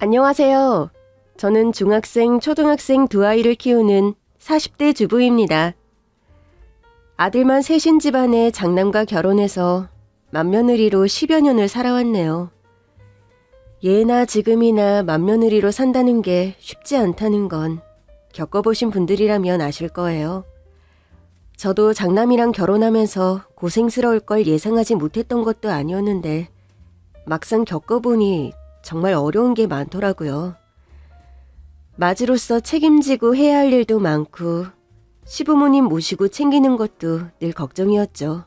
안녕하세요. 저는 중학생, 초등학생 두 아이를 키우는 40대 주부입니다. 아들만 셋인 집안에 장남과 결혼해서 맏며느리로 10여 년을 살아왔네요. 예나 지금이나 맏며느리로 산다는 게 쉽지 않다는 건 겪어보신 분들이라면 아실 거예요. 저도 장남이랑 결혼하면서 고생스러울 걸 예상하지 못했던 것도 아니었는데 막상 겪어보니 정말 어려운 게 많더라고요. 맞이로서 책임지고 해야 할 일도 많고 시부모님 모시고 챙기는 것도 늘 걱정이었죠.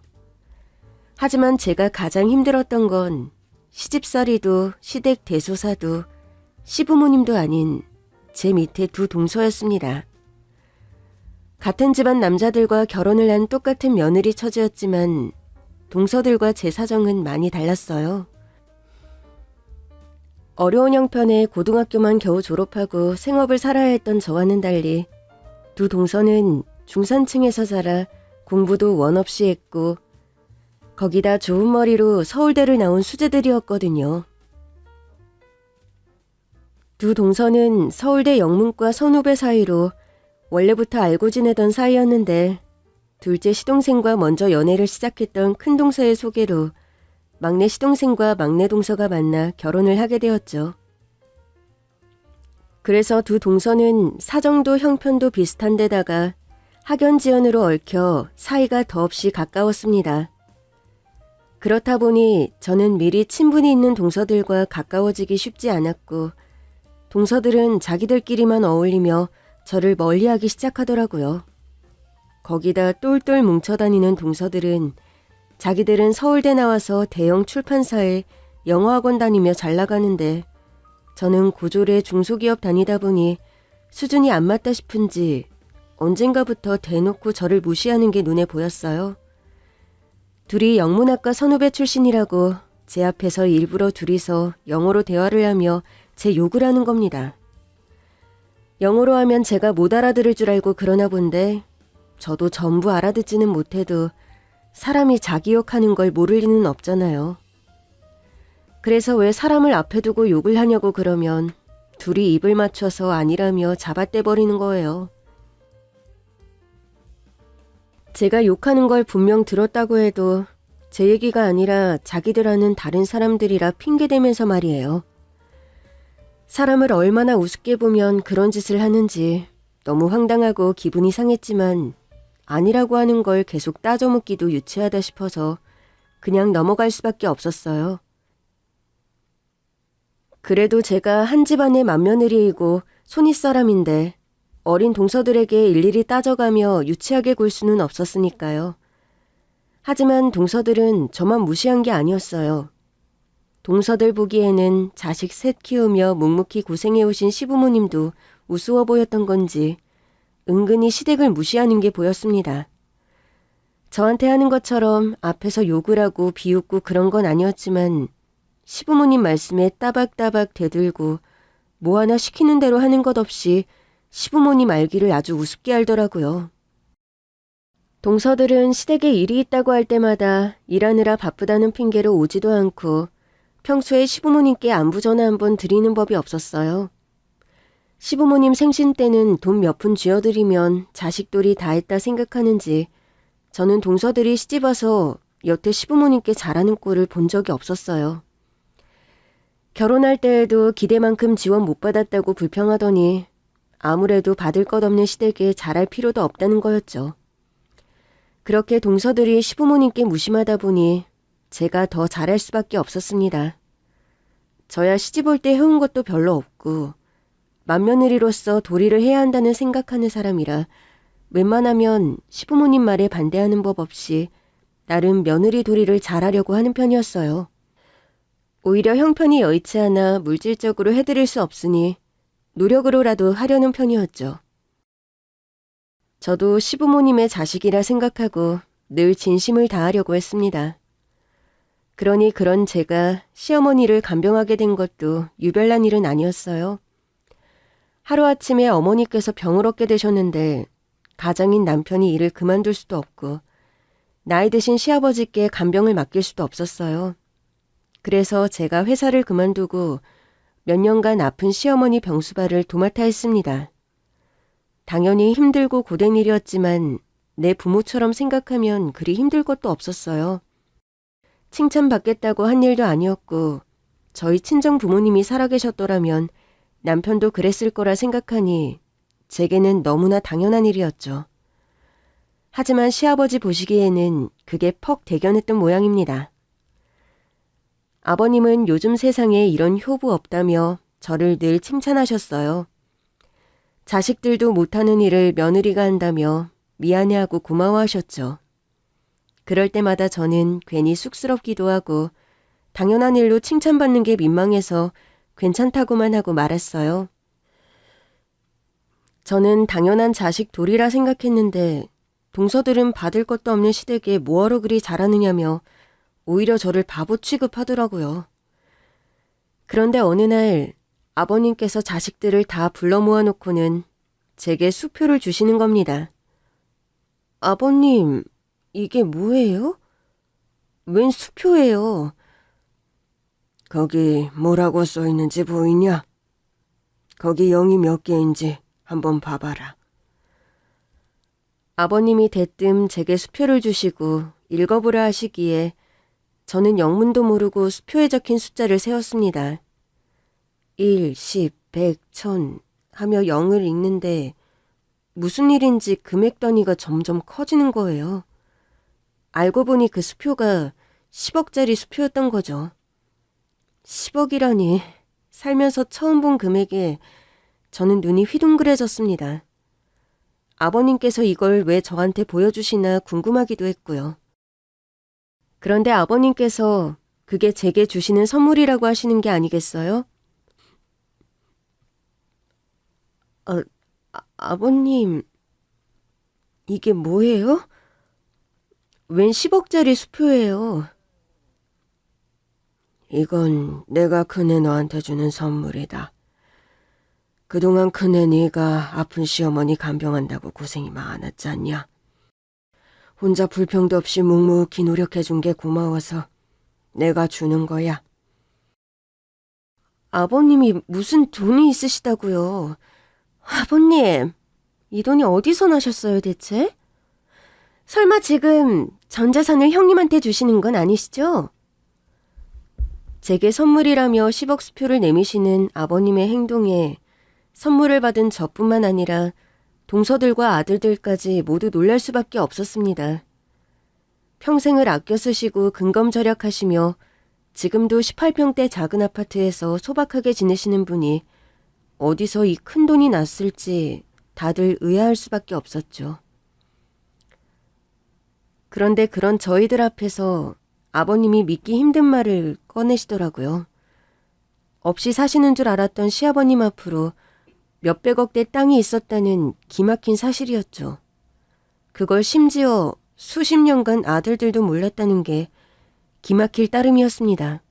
하지만 제가 가장 힘들었던 건 시집살이도 시댁 대소사도 시부모님도 아닌 제 밑에 두 동서였습니다. 같은 집안 남자들과 결혼을 한 똑같은 며느리 처지였지만 동서들과 제 사정은 많이 달랐어요. 어려운 형편에 고등학교만 겨우 졸업하고 생업을 살아야 했던 저와는 달리 두 동서는 중산층에서 자라 공부도 원 없이 했고 거기다 좋은 머리로 서울대를 나온 수재들이었거든요. 두 동서는 서울대 영문과 선후배 사이로 원래부터 알고 지내던 사이였는데 둘째 시동생과 먼저 연애를 시작했던 큰 동서의 소개로 막내 시동생과 막내 동서가 만나 결혼을 하게 되었죠. 그래서 두 동서는 사정도 형편도 비슷한 데다가 학연 지연으로 얽혀 사이가 더없이 가까웠습니다. 그렇다 보니 저는 미리 친분이 있는 동서들과 가까워지기 쉽지 않았고 동서들은 자기들끼리만 어울리며 저를 멀리하기 시작하더라고요. 거기다 똘똘 뭉쳐다니는 동서들은 자기들은 서울대 나와서 대형 출판사에 영어학원 다니며 잘 나가는데 저는 고졸에 중소기업 다니다 보니 수준이 안 맞다 싶은지 언젠가부터 대놓고 저를 무시하는 게 눈에 보였어요. 둘이 영문학과 선후배 출신이라고 제 앞에서 일부러 둘이서 영어로 대화를 하며 제 욕을 하는 겁니다. 영어로 하면 제가 못 알아들을 줄 알고 그러나 본데 저도 전부 알아듣지는 못해도 사람이 자기 욕하는 걸 모를 리는 없잖아요. 그래서 왜 사람을 앞에 두고 욕을 하냐고 그러면 둘이 입을 맞춰서 아니라며 잡아떼버리는 거예요. 제가 욕하는 걸 분명 들었다고 해도 제 얘기가 아니라 자기들 아는 다른 사람들이라 핑계대면서 말이에요. 사람을 얼마나 우습게 보면 그런 짓을 하는지 너무 황당하고 기분이 상했지만 아니라고 하는 걸 계속 따져묻기도 유치하다 싶어서 그냥 넘어갈 수밖에 없었어요. 그래도 제가 한 집안의 맏며느리이고 손윗사람인데 어린 동서들에게 일일이 따져가며 유치하게 굴 수는 없었으니까요. 하지만 동서들은 저만 무시한 게 아니었어요. 동서들 보기에는 자식 셋 키우며 묵묵히 고생해오신 시부모님도 우스워 보였던 건지 은근히 시댁을 무시하는 게 보였습니다. 저한테 하는 것처럼 앞에서 욕을 하고 비웃고 그런 건 아니었지만 시부모님 말씀에 따박따박 대들고 뭐 하나 시키는 대로 하는 것 없이 시부모님 알기를 아주 우습게 알더라고요. 동서들은 시댁에 일이 있다고 할 때마다 일하느라 바쁘다는 핑계로 오지도 않고 평소에 시부모님께 안부 전화 한 번 드리는 법이 없었어요. 시부모님 생신 때는 돈 몇 푼 쥐어드리면 자식돌이 다 했다 생각하는지 저는 동서들이 시집와서 여태 시부모님께 잘하는 꼴을 본 적이 없었어요. 결혼할 때에도 기대만큼 지원 못 받았다고 불평하더니 아무래도 받을 것 없는 시댁에 잘할 필요도 없다는 거였죠. 그렇게 동서들이 시부모님께 무심하다 보니 제가 더 잘할 수밖에 없었습니다. 저야 시집 올 때 해온 것도 별로 없고 맏며느리로서 도리를 해야 한다는 생각하는 사람이라 웬만하면 시부모님 말에 반대하는 법 없이 나름 며느리 도리를 잘하려고 하는 편이었어요. 오히려 형편이 여의치 않아 물질적으로 해드릴 수 없으니 노력으로라도 하려는 편이었죠. 저도 시부모님의 자식이라 생각하고 늘 진심을 다하려고 했습니다. 그러니 그런 제가 시어머니를 간병하게 된 것도 유별난 일은 아니었어요. 하루아침에 어머니께서 병을 얻게 되셨는데 가장인 남편이 일을 그만둘 수도 없고 나이 드신 시아버지께 간병을 맡길 수도 없었어요. 그래서 제가 회사를 그만두고 몇 년간 아픈 시어머니 병수발을 도맡아 했습니다. 당연히 힘들고 고된 일이었지만 내 부모처럼 생각하면 그리 힘들 것도 없었어요. 칭찬받겠다고 한 일도 아니었고 저희 친정 부모님이 살아계셨더라면 남편도 그랬을 거라 생각하니 제게는 너무나 당연한 일이었죠. 하지만 시아버지 보시기에는 그게 퍽 대견했던 모양입니다. 아버님은 요즘 세상에 이런 효부 없다며 저를 늘 칭찬하셨어요. 자식들도 못하는 일을 며느리가 한다며 미안해하고 고마워하셨죠. 그럴 때마다 저는 괜히 쑥스럽기도 하고 당연한 일로 칭찬받는 게 민망해서 괜찮다고만 하고 말았어요. 저는 당연한 자식 도리라 생각했는데 동서들은 받을 것도 없는 시댁에 뭐하러 그리 잘하느냐며 오히려 저를 바보 취급하더라고요. 그런데 어느 날 아버님께서 자식들을 다 불러 모아놓고는 제게 수표를 주시는 겁니다. 아버님, 이게 뭐예요? 웬 수표예요? 거기 뭐라고 써있는지 보이냐? 거기 0이 몇 개인지 한번 봐봐라. 아버님이 대뜸 제게 수표를 주시고 읽어보라 하시기에 저는 영문도 모르고 수표에 적힌 숫자를 세었습니다. 1, 10, 100, 1000 하며 0을 읽는데 무슨 일인지 금액 단위가 점점 커지는 거예요. 알고 보니 그 수표가 10억짜리 수표였던 거죠. 10억이라니 살면서 처음 본 금액에 저는 눈이 휘둥그레졌습니다. 아버님께서 이걸 왜 저한테 보여주시나 궁금하기도 했고요. 그런데 아버님께서 그게 제게 주시는 선물이라고 하시는 게 아니겠어요? 아버님, 이게 뭐예요? 웬 10억짜리 수표예요? 이건 내가 큰애 너한테 주는 선물이다. 그동안 큰애 네가 아픈 시어머니 간병한다고 고생이 많았잖냐. 혼자 불평도 없이 묵묵히 노력해준 게 고마워서 내가 주는 거야. 아버님이 무슨 돈이 있으시다고요? 아버님, 이 돈이 어디서 나셨어요 대체? 설마 지금 전 재산을 형님한테 주시는 건 아니시죠? 제게 선물이라며 10억 수표를 내미시는 아버님의 행동에 선물을 받은 저뿐만 아니라 동서들과 아들들까지 모두 놀랄 수밖에 없었습니다. 평생을 아껴 쓰시고 근검절약하시며 지금도 18평대 작은 아파트에서 소박하게 지내시는 분이 어디서 이 큰 돈이 났을지 다들 의아할 수밖에 없었죠. 그런데 그런 저희들 앞에서 아버님이 믿기 힘든 말을 꺼내시더라고요. 없이 사시는 줄 알았던 시아버님 앞으로 몇백억대 땅이 있었다는 기막힌 사실이었죠. 그걸 심지어 수십 년간 아들들도 몰랐다는 게 기막힐 따름이었습니다.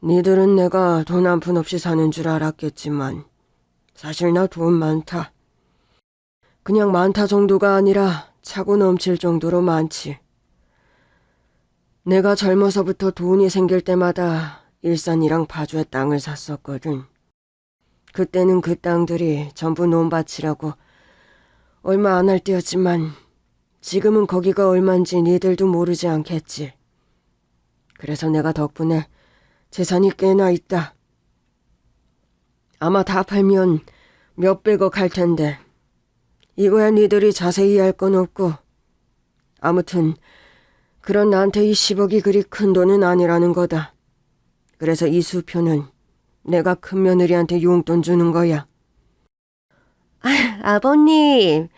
니들은 내가 돈 한 푼 없이 사는 줄 알았겠지만 사실 나 돈 많다. 그냥 많다 정도가 아니라 차고 넘칠 정도로 많지. 내가 젊어서부터 돈이 생길 때마다 일산이랑 파주에 땅을 샀었거든. 그때는 그 땅들이 전부 논밭이라고 얼마 안 할 때였지만 지금은 거기가 얼만지 니들도 모르지 않겠지. 그래서 내가 덕분에 재산이 꽤나 있다. 아마 다 팔면 몇백억 할 텐데 이거야 니들이 자세히 할 건 없고 아무튼 그런 나한테 이 10억이 그리 큰 돈은 아니라는 거다. 그래서 이 수표는 내가 큰 며느리한테 용돈 주는 거야. 아버님,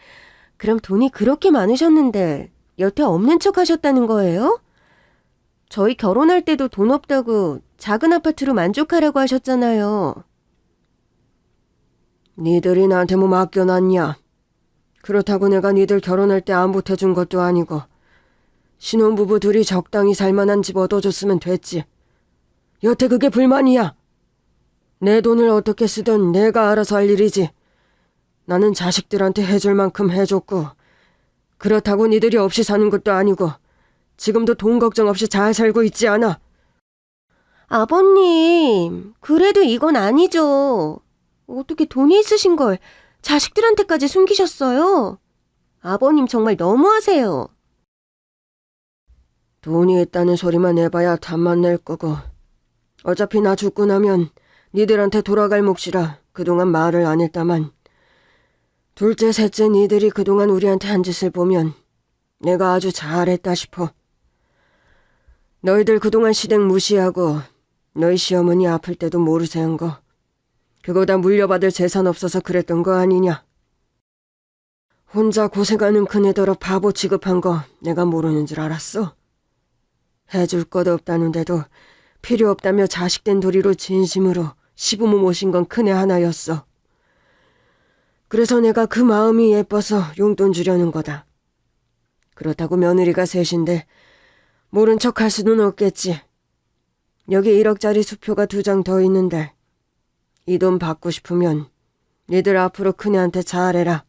그럼 돈이 그렇게 많으셨는데 여태 없는 척 하셨다는 거예요? 저희 결혼할 때도 돈 없다고 작은 아파트로 만족하라고 하셨잖아요. 니들이 나한테 뭐 맡겨놨냐? 그렇다고 내가 니들 결혼할 때 안 보태준 것도 아니고 신혼부부 둘이 적당히 살만한 집 얻어줬으면 됐지. 여태 그게 불만이야. 내 돈을 어떻게 쓰든 내가 알아서 할 일이지. 나는 자식들한테 해줄 만큼 해줬고 그렇다고 니들이 없이 사는 것도 아니고 지금도 돈 걱정 없이 잘 살고 있지 않아. 아버님, 그래도 이건 아니죠. 어떻게 돈이 있으신 걸 자식들한테까지 숨기셨어요? 아버님 정말 너무하세요. 돈이 있다는 소리만 해봐야 답만 낼 거고. 어차피 나 죽고 나면 니들한테 돌아갈 몫이라 그동안 말을 안 했다만, 둘째, 셋째 니들이 그동안 우리한테 한 짓을 보면 내가 아주 잘했다 싶어. 너희들 그동안 시댁 무시하고 너희 시어머니 아플 때도 모르쇠한 거, 그거 다 물려받을 재산 없어서 그랬던 거 아니냐. 혼자 고생하는 그네더러 바보 취급한 거 내가 모르는 줄 알았어? 해줄 것도 없다는데도 필요 없다며 자식된 도리로 진심으로 시부모 모신 건 큰애 하나였어. 그래서 내가 그 마음이 예뻐서 용돈 주려는 거다. 그렇다고 며느리가 셋인데 모른 척 할 수는 없겠지. 여기 1억짜리 수표가 2장 더 있는데 이 돈 받고 싶으면 니들 앞으로 큰애한테 잘해라.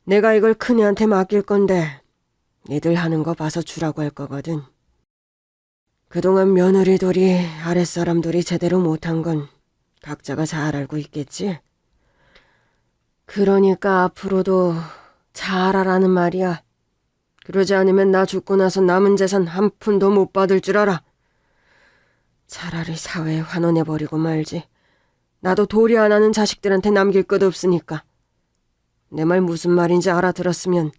내가 이걸 큰애한테 맡길 건데 니들 하는 거 봐서 주라고 할 거거든. 그동안 며느리들이 아랫사람들이 제대로 못한 건 각자가 잘 알고 있겠지. 그러니까 앞으로도 잘하라는 말이야. 그러지 않으면 나 죽고 나서 남은 재산 한 푼도 못 받을 줄 알아. 차라리 사회에 환원해버리고 말지. 나도 도리 안 하는 자식들한테 남길 것 없으니까. 내 말 무슨 말인지 알아들었으면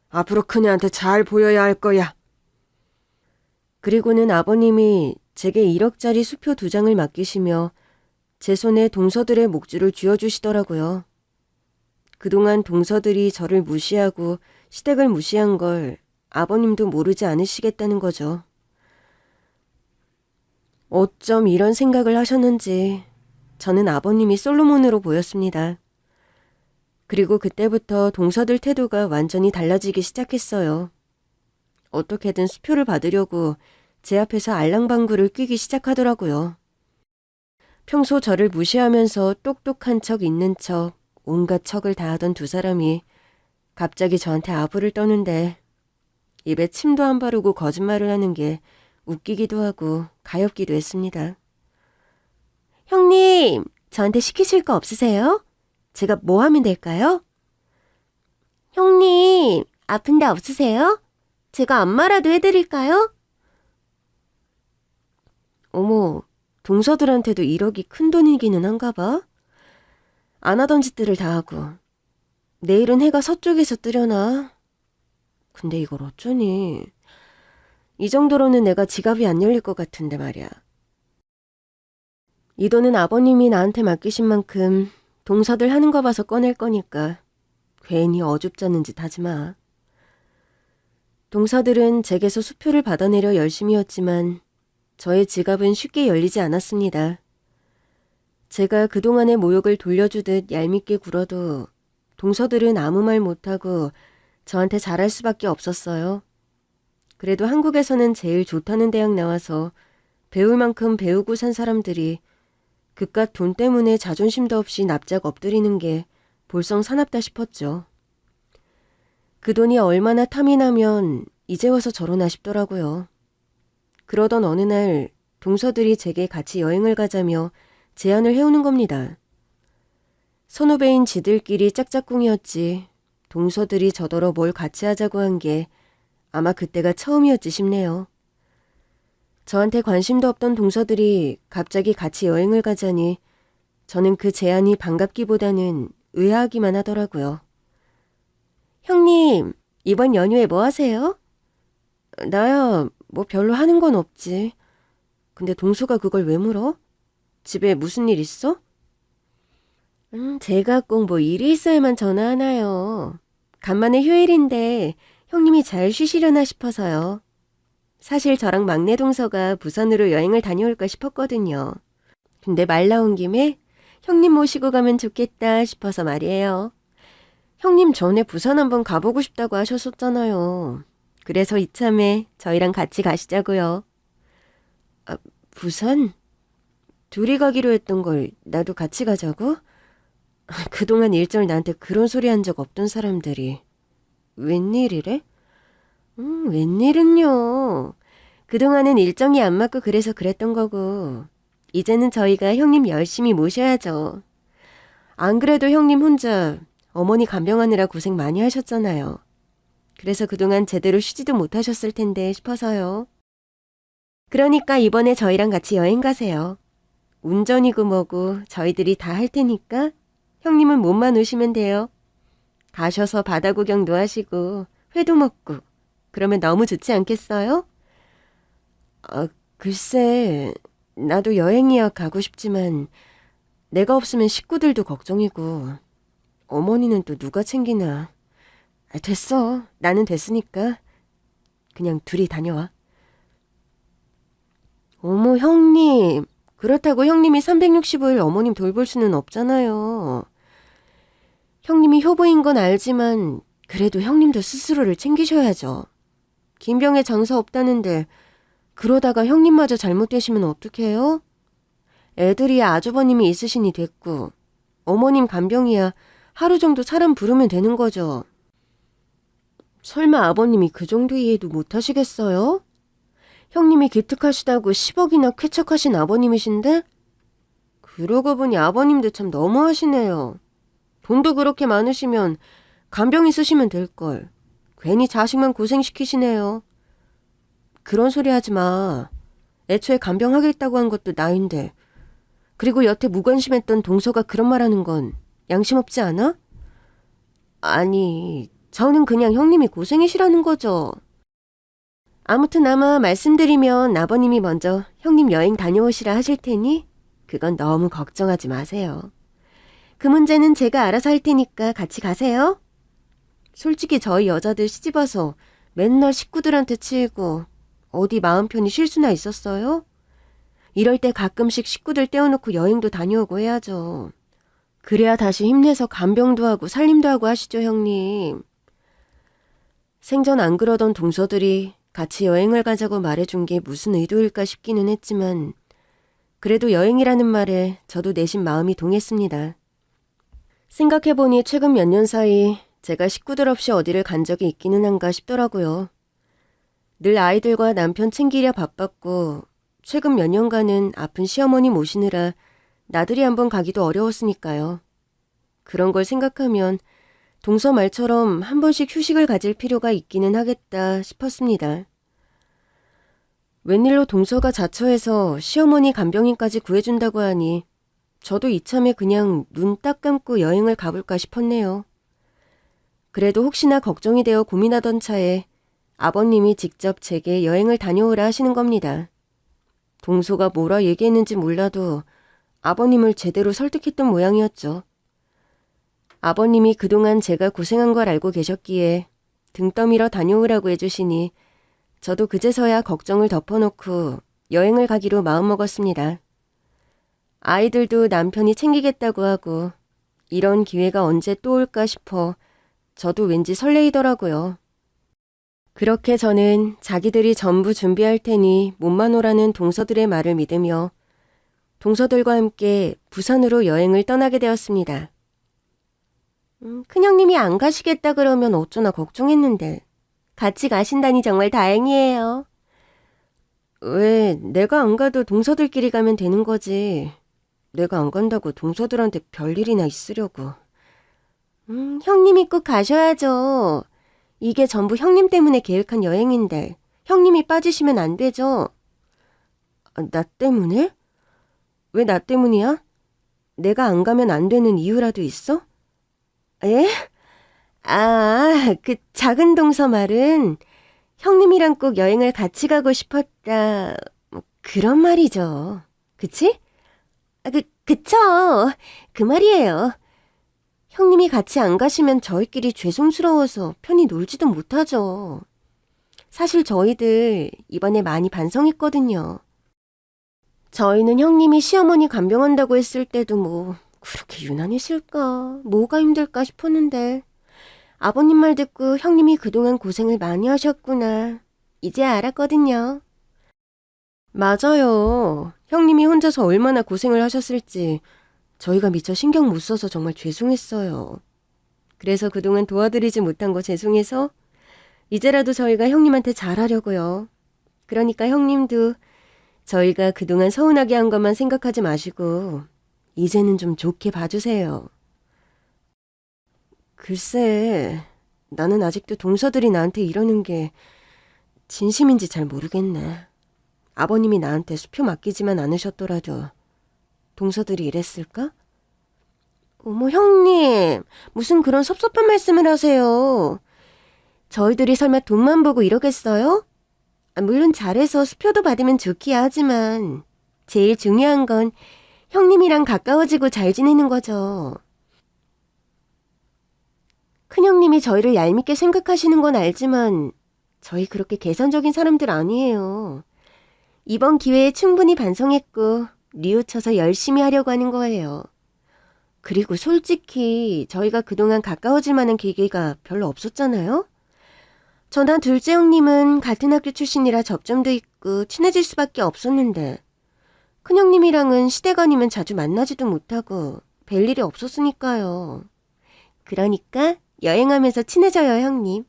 앞으로 큰애한테 잘 보여야 할 거야. 그리고는 아버님이 제게 1억짜리 수표 2장을 맡기시며 제 손에 동서들의 목줄을 쥐어주시더라고요. 그동안 동서들이 저를 무시하고 시댁을 무시한 걸 아버님도 모르지 않으시겠다는 거죠. 어쩜 이런 생각을 하셨는지 저는 아버님이 솔로몬으로 보였습니다. 그리고 그때부터 동서들 태도가 완전히 달라지기 시작했어요. 어떻게든 수표를 받으려고 제 앞에서 알랑방구를 뀌기 시작하더라고요. 평소 저를 무시하면서 똑똑한 척 있는 척 온갖 척을 다 하던 두 사람이 갑자기 저한테 아부를 떠는데 입에 침도 안 바르고 거짓말을 하는 게 웃기기도 하고 가엾기도 했습니다. 형님, 저한테 시키실 거 없으세요? 제가 뭐 하면 될까요? 형님, 아픈 데 없으세요? 제가 안마라도 해드릴까요? 어머, 동서들한테도 1억이 큰 돈이기는 한가 봐. 안 하던 짓들을 다 하고. 내일은 해가 서쪽에서 뜨려나? 근데 이걸 어쩌니? 이 정도로는 내가 지갑이 안 열릴 것 같은데 말이야. 이 돈은 아버님이 나한테 맡기신 만큼 동서들 하는 거 봐서 꺼낼 거니까 괜히 어줍잖은 짓 하지 마. 동서들은 제게서 수표를 받아내려 열심히 했지만 저의 지갑은 쉽게 열리지 않았습니다. 제가 그동안의 모욕을 돌려주듯 얄밉게 굴어도 동서들은 아무 말 못하고 저한테 잘할 수밖에 없었어요. 그래도 한국에서는 제일 좋다는 대학 나와서 배울 만큼 배우고 산 사람들이 그깟 돈 때문에 자존심도 없이 납작 엎드리는 게 볼성 사납다 싶었죠. 그 돈이 얼마나 탐이 나면 이제 와서 저러나 싶더라고요. 그러던 어느 날 동서들이 제게 같이 여행을 가자며 제안을 해오는 겁니다. 선후배인 지들끼리 짝짝꿍이었지 동서들이 저더러 뭘 같이 하자고 한 게 아마 그때가 처음이었지 싶네요. 저한테 관심도 없던 동서들이 갑자기 같이 여행을 가자니 저는 그 제안이 반갑기보다는 의아하기만 하더라고요. 형님, 이번 연휴에 뭐 하세요? 나야 뭐 별로 하는 건 없지. 근데 동서가 그걸 왜 물어? 집에 무슨 일 있어? 제가 꼭 뭐 일이 있어야만 전화하나요. 간만에 휴일인데 형님이 잘 쉬시려나 싶어서요. 사실 저랑 막내 동서가 부산으로 여행을 다녀올까 싶었거든요. 근데 말 나온 김에 형님 모시고 가면 좋겠다 싶어서 말이에요. 형님 전에 부산 한번 가보고 싶다고 하셨었잖아요. 그래서 이참에 저희랑 같이 가시자고요. 아, 부산? 둘이 가기로 했던 걸 나도 같이 가자고? 그동안 일절 나한테 그런 소리 한 적 없던 사람들이 웬일이래? 웬일은요. 그동안은 일정이 안 맞고 그래서 그랬던 거고, 이제는 저희가 형님 열심히 모셔야죠. 안 그래도 형님 혼자 어머니 간병하느라 고생 많이 하셨잖아요. 그래서 그동안 제대로 쉬지도 못하셨을 텐데 싶어서요. 그러니까 이번에 저희랑 같이 여행 가세요. 운전이고 뭐고 저희들이 다 할 테니까 형님은 몸만 오시면 돼요. 가셔서 바다 구경도 하시고 회도 먹고 그러면 너무 좋지 않겠어요? 글쎄, 나도 여행이야 가고 싶지만 내가 없으면 식구들도 걱정이고 어머니는 또 누가 챙기나. 됐어. 나는 됐으니까 그냥 둘이 다녀와. 어머, 형님. 그렇다고 형님이 365일 어머님 돌볼 수는 없잖아요. 형님이 효부인 건 알지만 그래도 형님도 스스로를 챙기셔야죠. 김병에 장사 없다는데 그러다가 형님마저 잘못되시면 어떡해요? 애들이야 아주버님이 있으시니 됐고 어머님 간병이야 하루 정도 사람 부르면 되는 거죠. 설마 아버님이 그 정도 이해도 못하시겠어요? 형님이 기특하시다고 10억이나 쾌척하신 아버님이신데? 그러고 보니 아버님도 참 너무하시네요. 돈도 그렇게 많으시면 간병이 쓰시면 될걸. 괜히 자식만 고생시키시네요. 그런 소리 하지 마. 애초에 간병하겠다고 한 것도 나인데. 그리고 여태 무관심했던 동서가 그런 말하는 건 양심 없지 않아? 아니, 저는 그냥 형님이 고생이시라는 거죠. 아무튼 아마 말씀드리면 아버님이 먼저 형님 여행 다녀오시라 하실 테니 그건 너무 걱정하지 마세요. 그 문제는 제가 알아서 할 테니까 같이 가세요. 솔직히 저희 여자들 시집와서 맨날 식구들한테 치이고 어디 마음 편히 쉴 수나 있었어요? 이럴 때 가끔씩 식구들 떼어놓고 여행도 다녀오고 해야죠. 그래야 다시 힘내서 간병도 하고 살림도 하고 하시죠, 형님. 생전 안 그러던 동서들이 같이 여행을 가자고 말해준 게 무슨 의도일까 싶기는 했지만 그래도 여행이라는 말에 저도 내심 마음이 동했습니다. 생각해보니 최근 몇 년 사이 제가 식구들 없이 어디를 간 적이 있기는 한가 싶더라고요. 늘 아이들과 남편 챙기랴 바빴고 최근 몇 년간은 아픈 시어머니 모시느라 나들이 한번 가기도 어려웠으니까요. 그런 걸 생각하면 동서 말처럼 한 번씩 휴식을 가질 필요가 있기는 하겠다 싶었습니다. 웬일로 동서가 자처해서 시어머니 간병인까지 구해준다고 하니 저도 이참에 그냥 눈 딱 감고 여행을 가볼까 싶었네요. 그래도 혹시나 걱정이 되어 고민하던 차에 아버님이 직접 제게 여행을 다녀오라 하시는 겁니다. 동서가 뭐라 얘기했는지 몰라도 아버님을 제대로 설득했던 모양이었죠. 아버님이 그동안 제가 고생한 걸 알고 계셨기에 등 떠밀어 다녀오라고 해주시니 저도 그제서야 걱정을 덮어놓고 여행을 가기로 마음먹었습니다. 아이들도 남편이 챙기겠다고 하고 이런 기회가 언제 또 올까 싶어 저도 왠지 설레이더라고요. 그렇게 저는 자기들이 전부 준비할 테니 몸만 오라는 동서들의 말을 믿으며 동서들과 함께 부산으로 여행을 떠나게 되었습니다. 큰형님이 안 가시겠다 그러면 어쩌나 걱정했는데 같이 가신다니 정말 다행이에요. 왜 내가 안 가도 동서들끼리 가면 되는 거지. 내가 안 간다고 동서들한테 별일이나 있으려고. 형님이 꼭 가셔야죠. 이게 전부 형님 때문에 계획한 여행인데 형님이 빠지시면 안 되죠. 나 때문에? 왜 나 때문이야? 내가 안 가면 안 되는 이유라도 있어? 예? 그 작은 동서 말은 형님이랑 꼭 여행을 같이 가고 싶었다. 뭐 그런 말이죠. 그치? 그쵸. 그 말이에요. 형님이 같이 안 가시면 저희끼리 죄송스러워서 편히 놀지도 못하죠. 사실 저희들 이번에 많이 반성했거든요. 저희는 형님이 시어머니 간병한다고 했을 때도 뭐 그렇게 유난했을까? 뭐가 힘들까 싶었는데 아버님 말 듣고 형님이 그동안 고생을 많이 하셨구나. 이제 알았거든요. 맞아요. 형님이 혼자서 얼마나 고생을 하셨을지 저희가 미처 신경 못 써서 정말 죄송했어요. 그래서 그동안 도와드리지 못한 거 죄송해서 이제라도 저희가 형님한테 잘하려고요. 그러니까 형님도 저희가 그동안 서운하게 한 것만 생각하지 마시고 이제는 좀 좋게 봐주세요. 글쎄, 나는 아직도 동서들이 나한테 이러는 게 진심인지 잘 모르겠네. 아버님이 나한테 수표 맡기지만 않으셨더라도 동서들이 이랬을까? 어머, 형님, 무슨 그런 섭섭한 말씀을 하세요. 저희들이 설마 돈만 보고 이러겠어요? 물론 잘해서 수표도 받으면 좋기야 하지만 제일 중요한 건 형님이랑 가까워지고 잘 지내는 거죠. 큰형님이 저희를 얄밉게 생각하시는 건 알지만 저희 그렇게 계산적인 사람들 아니에요. 이번 기회에 충분히 반성했고 뉘우쳐서 열심히 하려고 하는 거예요. 그리고 솔직히 저희가 그동안 가까워질 만한 계기가 별로 없었잖아요? 저나 둘째 형님은 같은 학교 출신이라 접점도 있고 친해질 수밖에 없었는데 큰형님이랑은 시댁아니면 자주 만나지도 못하고 뵐 일이 없었으니까요. 그러니까 여행하면서 친해져요, 형님.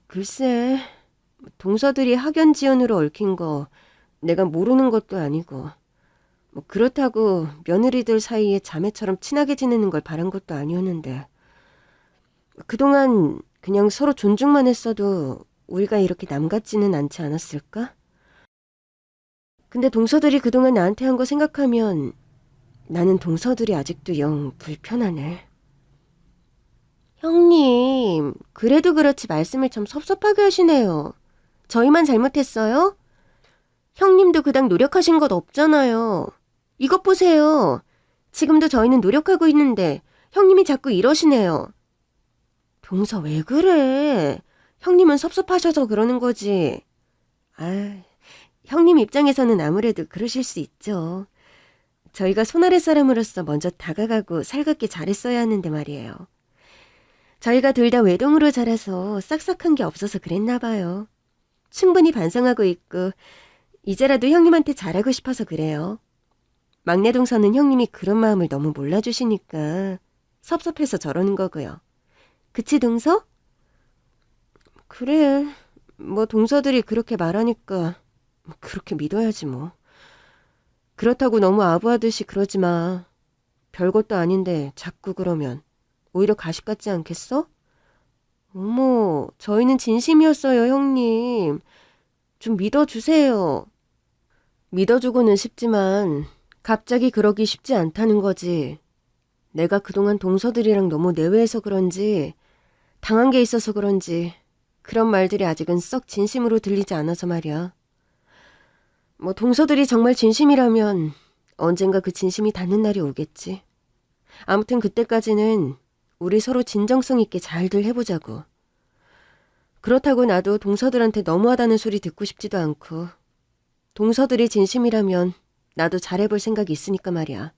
글쎄, 동서들이 학연 지연으로 얽힌 거 내가 모르는 것도 아니고 그렇다고 며느리들 사이에 자매처럼 친하게 지내는 걸 바란 것도 아니었는데 그동안 그냥 서로 존중만 했어도 우리가 이렇게 남 같지는 않지 않았을까? 근데 동서들이 그동안 나한테 한 거 생각하면 나는 동서들이 아직도 영 불편하네. 형님, 그래도 그렇지 말씀을 참 섭섭하게 하시네요. 저희만 잘못했어요? 형님도 그닥 노력하신 것 없잖아요. 이것 보세요. 지금도 저희는 노력하고 있는데 형님이 자꾸 이러시네요. 동서 왜 그래? 형님은 섭섭하셔서 그러는 거지. 형님 입장에서는 아무래도 그러실 수 있죠. 저희가 손아래 사람으로서 먼저 다가가고 살갑게 잘했어야 하는데 말이에요. 저희가 둘 다 외동으로 자라서 싹싹한 게 없어서 그랬나 봐요. 충분히 반성하고 있고 이제라도 형님한테 잘하고 싶어서 그래요. 막내 동서는 형님이 그런 마음을 너무 몰라주시니까 섭섭해서 저러는 거고요. 그치, 동서? 그래, 동서들이 그렇게 말하니까 그렇게 믿어야지 뭐. 그렇다고 너무 아부하듯이 그러지 마. 별것도 아닌데 자꾸 그러면 오히려 가식 같지 않겠어? 어머, 저희는 진심이었어요, 형님. 좀 믿어주세요. 믿어주고는 싶지만 갑자기 그러기 쉽지 않다는 거지. 내가 그동안 동서들이랑 너무 내외해서 그런지 당한 게 있어서 그런지 그런 말들이 아직은 썩 진심으로 들리지 않아서 말이야. 동서들이 정말 진심이라면 언젠가 그 진심이 닿는 날이 오겠지. 아무튼 그때까지는 우리 서로 진정성 있게 잘들 해보자고. 그렇다고 나도 동서들한테 너무하다는 소리 듣고 싶지도 않고 동서들이 진심이라면 나도 잘해볼 생각이 있으니까 말이야.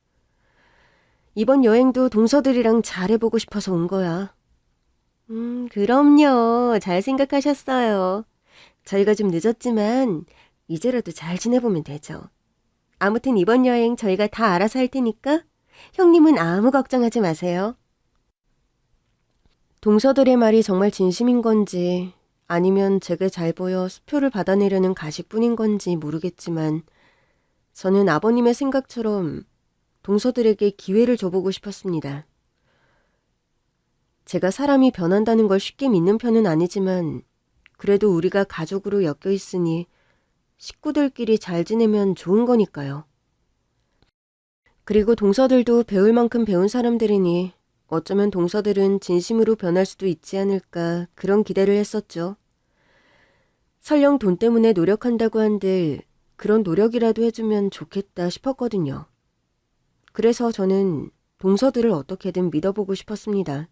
이번 여행도 동서들이랑 잘해보고 싶어서 온 거야. 그럼요. 잘 생각하셨어요. 저희가 좀 늦었지만 이제라도 잘 지내보면 되죠. 아무튼 이번 여행 저희가 다 알아서 할 테니까 형님은 아무 걱정하지 마세요. 동서들의 말이 정말 진심인 건지 아니면 제게 잘 보여 수표를 받아내려는 가식뿐인 건지 모르겠지만 저는 아버님의 생각처럼 동서들에게 기회를 줘보고 싶었습니다. 제가 사람이 변한다는 걸 쉽게 믿는 편은 아니지만 그래도 우리가 가족으로 엮여 있으니 식구들끼리 잘 지내면 좋은 거니까요. 그리고 동서들도 배울 만큼 배운 사람들이니 어쩌면 동서들은 진심으로 변할 수도 있지 않을까 그런 기대를 했었죠. 설령 돈 때문에 노력한다고 한들 그런 노력이라도 해주면 좋겠다 싶었거든요. 그래서 저는 동서들을 어떻게든 믿어보고 싶었습니다.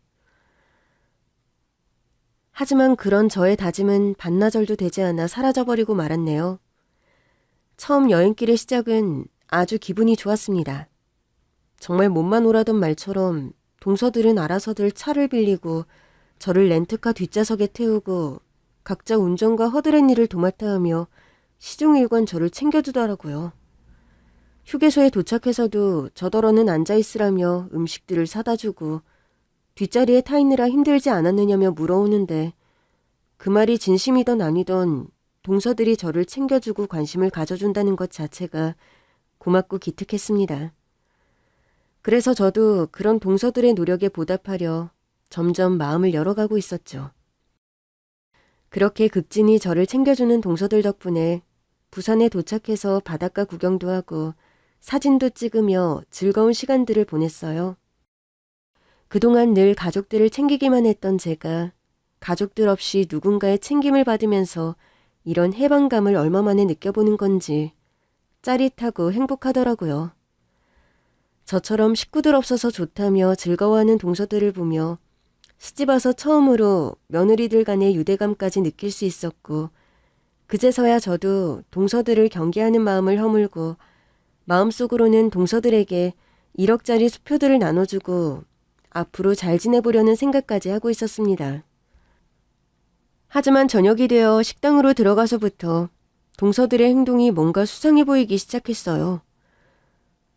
하지만 그런 저의 다짐은 반나절도 되지 않아 사라져버리고 말았네요. 처음 여행길의 시작은 아주 기분이 좋았습니다. 정말 몸만 오라던 말처럼 동서들은 알아서들 차를 빌리고 저를 렌트카 뒷좌석에 태우고 각자 운전과 허드렛 일을 도맡아 하며 시종일관 저를 챙겨주더라고요. 휴게소에 도착해서도 저더러는 앉아있으라며 음식들을 사다 주고 뒷자리에 타 있느라 힘들지 않았느냐며 물어오는데 그 말이 진심이던 아니던 동서들이 저를 챙겨주고 관심을 가져준다는 것 자체가 고맙고 기특했습니다. 그래서 저도 그런 동서들의 노력에 보답하려 점점 마음을 열어가고 있었죠. 그렇게 극진히 저를 챙겨주는 동서들 덕분에 부산에 도착해서 바닷가 구경도 하고 사진도 찍으며 즐거운 시간들을 보냈어요. 그동안 늘 가족들을 챙기기만 했던 제가 가족들 없이 누군가의 챙김을 받으면서 이런 해방감을 얼마만에 느껴보는 건지 짜릿하고 행복하더라고요. 저처럼 식구들 없어서 좋다며 즐거워하는 동서들을 보며 시집 와서 처음으로 며느리들 간의 유대감까지 느낄 수 있었고 그제서야 저도 동서들을 경계하는 마음을 허물고 마음속으로는 동서들에게 1억짜리 수표들을 나눠주고 앞으로 잘 지내보려는 생각까지 하고 있었습니다. 하지만 저녁이 되어 식당으로 들어가서부터 동서들의 행동이 뭔가 수상해 보이기 시작했어요.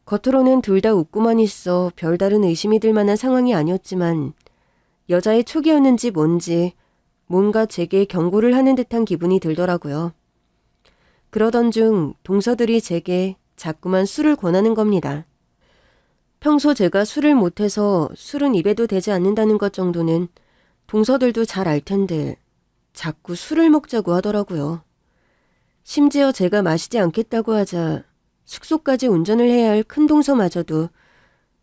겉으로는 둘 다 웃고만 있어 별다른 의심이 들 만한 상황이 아니었지만 여자의 촉이었는지 뭔지 뭔가 제게 경고를 하는 듯한 기분이 들더라고요. 그러던 중 동서들이 제게 자꾸만 술을 권하는 겁니다. 평소 제가 술을 못해서 술은 입에도 대지 않는다는 것 정도는 동서들도 잘 알 텐데 자꾸 술을 먹자고 하더라고요. 심지어 제가 마시지 않겠다고 하자 숙소까지 운전을 해야 할 큰 동서마저도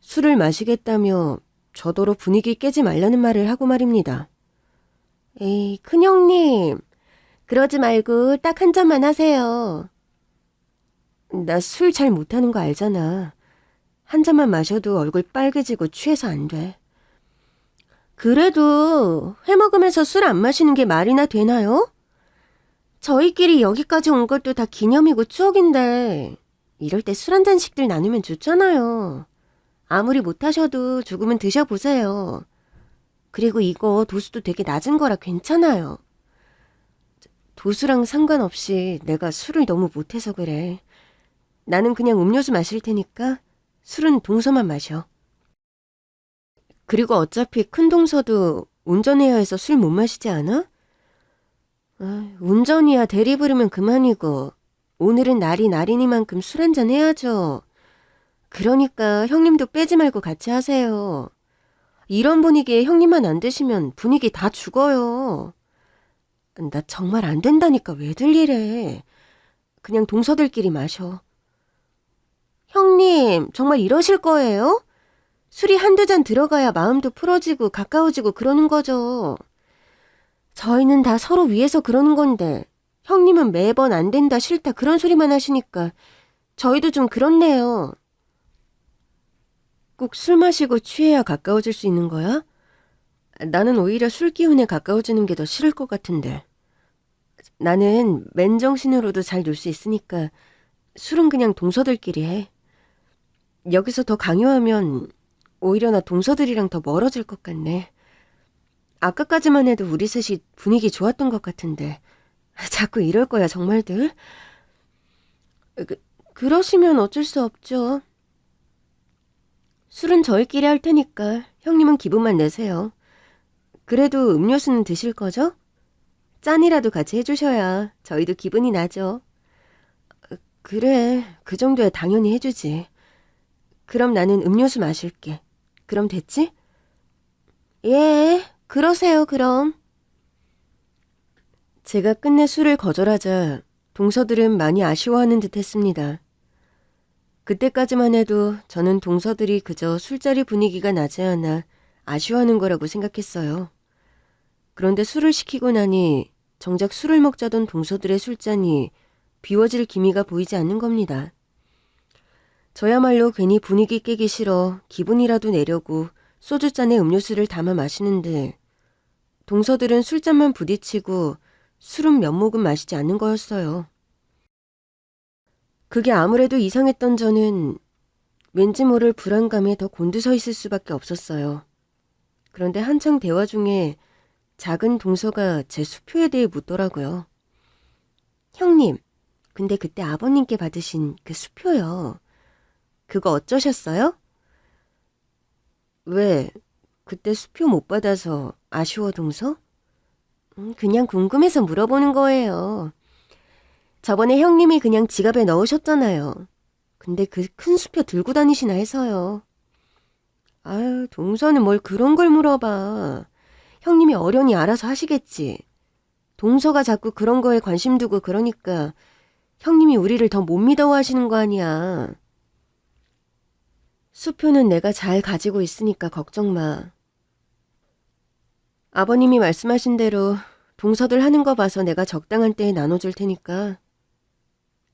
술을 마시겠다며 저더러 분위기 깨지 말라는 말을 하고 말입니다. 에이, 큰형님, 그러지 말고 딱 한 잔만 하세요. 나 술 잘 못하는 거 알잖아. 한 잔만 마셔도 얼굴 빨개지고 취해서 안 돼. 그래도 회 먹으면서 술 안 마시는 게 말이나 되나요? 저희끼리 여기까지 온 것도 다 기념이고 추억인데 이럴 때 술 한 잔씩들 나누면 좋잖아요. 아무리 못하셔도 조금은 드셔보세요. 그리고 이거 도수도 되게 낮은 거라 괜찮아요. 도수랑 상관없이 내가 술을 너무 못해서 그래. 나는 그냥 음료수 마실 테니까 술은 동서만 마셔. 그리고 어차피 큰 동서도 운전해야 해서 술 못 마시지 않아? 운전이야 대리 부르면 그만이고 오늘은 날이 날이니만큼 술 한잔 해야죠. 그러니까 형님도 빼지 말고 같이 하세요. 이런 분위기에 형님만 안 드시면 분위기 다 죽어요. 나 정말 안 된다니까 왜들 이래. 그냥 동서들끼리 마셔. 형님, 정말 이러실 거예요? 술이 한두 잔 들어가야 마음도 풀어지고 가까워지고 그러는 거죠. 저희는 다 서로 위해서 그러는 건데 형님은 매번 안 된다 싫다 그런 소리만 하시니까 저희도 좀 그렇네요. 꼭 술 마시고 취해야 가까워질 수 있는 거야? 나는 오히려 술 기운에 가까워지는 게 더 싫을 것 같은데. 나는 맨정신으로도 잘 놀 수 있으니까 술은 그냥 동서들끼리 해. 여기서 더 강요하면 오히려 나 동서들이랑 더 멀어질 것 같네. 아까까지만 해도 우리 셋이 분위기 좋았던 것 같은데 자꾸 이럴 거야 정말들? 그러시면 어쩔 수 없죠. 술은 저희끼리 할 테니까 형님은 기분만 내세요. 그래도 음료수는 드실 거죠? 짠이라도 같이 해주셔야 저희도 기분이 나죠. 그래, 그 정도야 당연히 해주지. 그럼 나는 음료수 마실게. 그럼 됐지? 예, 그러세요 그럼. 제가 끝내 술을 거절하자 동서들은 많이 아쉬워하는 듯 했습니다. 그때까지만 해도 저는 동서들이 그저 술자리 분위기가 나지 않아 아쉬워하는 거라고 생각했어요. 그런데 술을 시키고 나니 정작 술을 먹자던 동서들의 술잔이 비워질 기미가 보이지 않는 겁니다. 저야말로 괜히 분위기 깨기 싫어 기분이라도 내려고 소주잔에 음료수를 담아 마시는데 동서들은 술잔만 부딪히고 술은 몇 모금 마시지 않는 거였어요. 그게 아무래도 이상했던 저는 왠지 모를 불안감에 더 곤두서 있을 수밖에 없었어요. 그런데 한창 대화 중에 작은 동서가 제 수표에 대해 묻더라고요. 형님, 근데 그때 아버님께 받으신 그 수표요. 그거 어쩌셨어요? 왜? 그때 수표 못 받아서 아쉬워 동서? 그냥 궁금해서 물어보는 거예요. 저번에 형님이 그냥 지갑에 넣으셨잖아요. 근데 그 큰 수표 들고 다니시나 해서요. 아유, 동서는 뭘 그런 걸 물어봐. 형님이 어련히 알아서 하시겠지. 동서가 자꾸 그런 거에 관심 두고 그러니까 형님이 우리를 더 못 믿어하시는 거 아니야. 수표는 내가 잘 가지고 있으니까 걱정 마. 아버님이 말씀하신 대로 동서들 하는 거 봐서 내가 적당한 때에 나눠줄 테니까.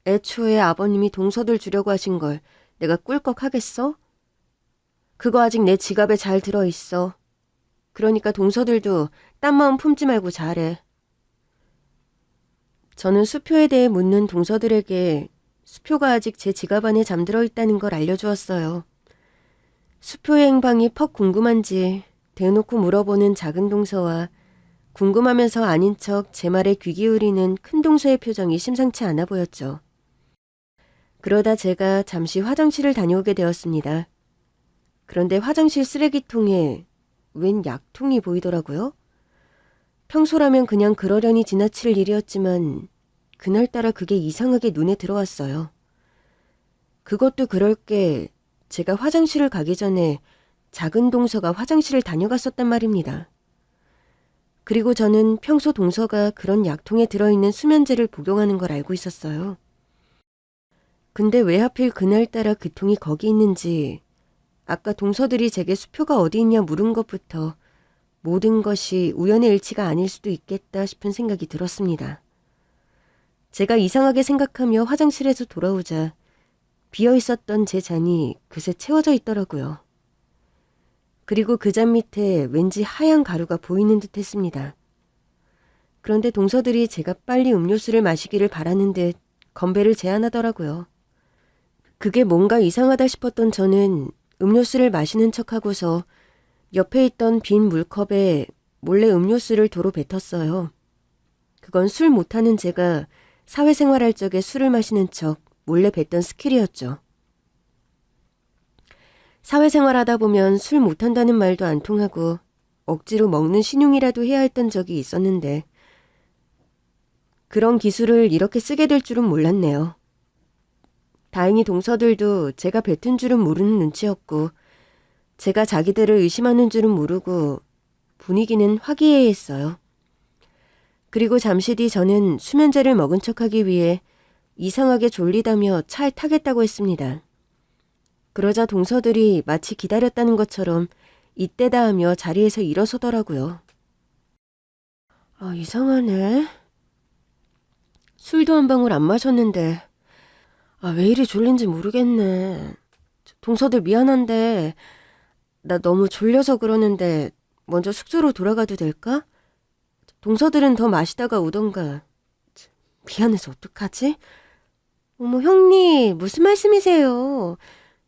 애초에 아버님이 동서들 주려고 하신 걸 내가 꿀꺽 하겠어? 그거 아직 내 지갑에 잘 들어있어. 그러니까 동서들도 딴 마음 품지 말고 잘해. 저는 수표에 대해 묻는 동서들에게 수표가 아직 제 지갑 안에 잠들어 있다는 걸 알려주었어요. 수표의 행방이 퍽 궁금한지 대놓고 물어보는 작은 동서와 궁금하면서 아닌 척 제 말에 귀 기울이는 큰 동서의 표정이 심상치 않아 보였죠. 그러다 제가 잠시 화장실을 다녀오게 되었습니다. 그런데 화장실 쓰레기통에 웬 약통이 보이더라고요. 평소라면 그냥 그러려니 지나칠 일이었지만 그날따라 그게 이상하게 눈에 들어왔어요. 그것도 그럴 게 제가 화장실을 가기 전에 작은 동서가 화장실을 다녀갔었단 말입니다. 그리고 저는 평소 동서가 그런 약통에 들어있는 수면제를 복용하는 걸 알고 있었어요. 근데 왜 하필 그날따라 그 통이 거기 있는지 아까 동서들이 제게 수표가 어디 있냐 물은 것부터 모든 것이 우연의 일치가 아닐 수도 있겠다 싶은 생각이 들었습니다. 제가 이상하게 생각하며 화장실에서 돌아오자 비어있었던 제 잔이 그새 채워져 있더라고요. 그리고 그 잔 밑에 왠지 하얀 가루가 보이는 듯 했습니다. 그런데 동서들이 제가 빨리 음료수를 마시기를 바라는 듯 건배를 제안하더라고요. 그게 뭔가 이상하다 싶었던 저는 음료수를 마시는 척하고서 옆에 있던 빈 물컵에 몰래 음료수를 도로 뱉었어요. 그건 술 못하는 제가 사회생활할 적에 술을 마시는 척 몰래 뱉던 스킬이었죠. 사회생활하다 보면 술 못한다는 말도 안 통하고 억지로 먹는 신용이라도 해야 했던 적이 있었는데 그런 기술을 이렇게 쓰게 될 줄은 몰랐네요. 다행히 동서들도 제가 뱉은 줄은 모르는 눈치였고 제가 자기들을 의심하는 줄은 모르고 분위기는 화기애애했어요. 그리고 잠시 뒤 저는 수면제를 먹은 척하기 위해 이상하게 졸리다며 차에 타겠다고 했습니다. 그러자 동서들이 마치 기다렸다는 것처럼 이때다 하며 자리에서 일어서더라고요. 아, 이상하네. 술도 한 방울 안 마셨는데 왜 이리 졸린지 모르겠네. 동서들 미안한데 나 너무 졸려서 그러는데 먼저 숙소로 돌아가도 될까? 동서들은 더 마시다가 오던가. 미안해서 어떡하지? 어머, 형님, 무슨 말씀이세요?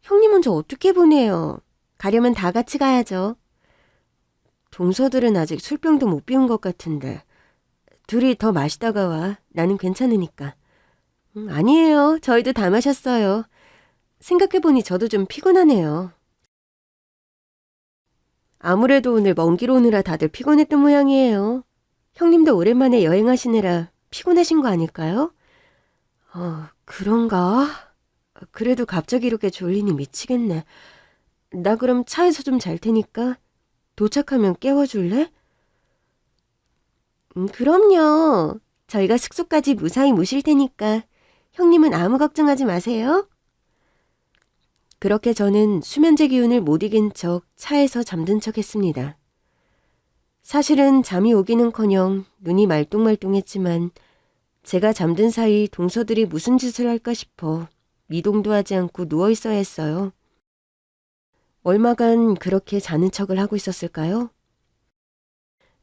형님 먼저 어떻게 보내요? 가려면 다 같이 가야죠. 동서들은 아직 술병도 못 비운 것 같은데. 둘이 더 마시다가 와. 나는 괜찮으니까. 아니에요. 저희도 다 마셨어요. 생각해보니 저도 좀 피곤하네요. 아무래도 오늘 먼 길 오느라 다들 피곤했던 모양이에요. 형님도 오랜만에 여행하시느라 피곤하신 거 아닐까요? 그런가? 그래도 갑자기 이렇게 졸리니 미치겠네. 나 그럼 차에서 좀 잘 테니까 도착하면 깨워줄래? 그럼요. 저희가 숙소까지 무사히 모실 테니까 형님은 아무 걱정하지 마세요. 그렇게 저는 수면제 기운을 못 이긴 척 차에서 잠든 척 했습니다. 사실은 잠이 오기는커녕 눈이 말똥말똥했지만 제가 잠든 사이 동서들이 무슨 짓을 할까 싶어 미동도 하지 않고 누워있어야 했어요. 얼마간 그렇게 자는 척을 하고 있었을까요?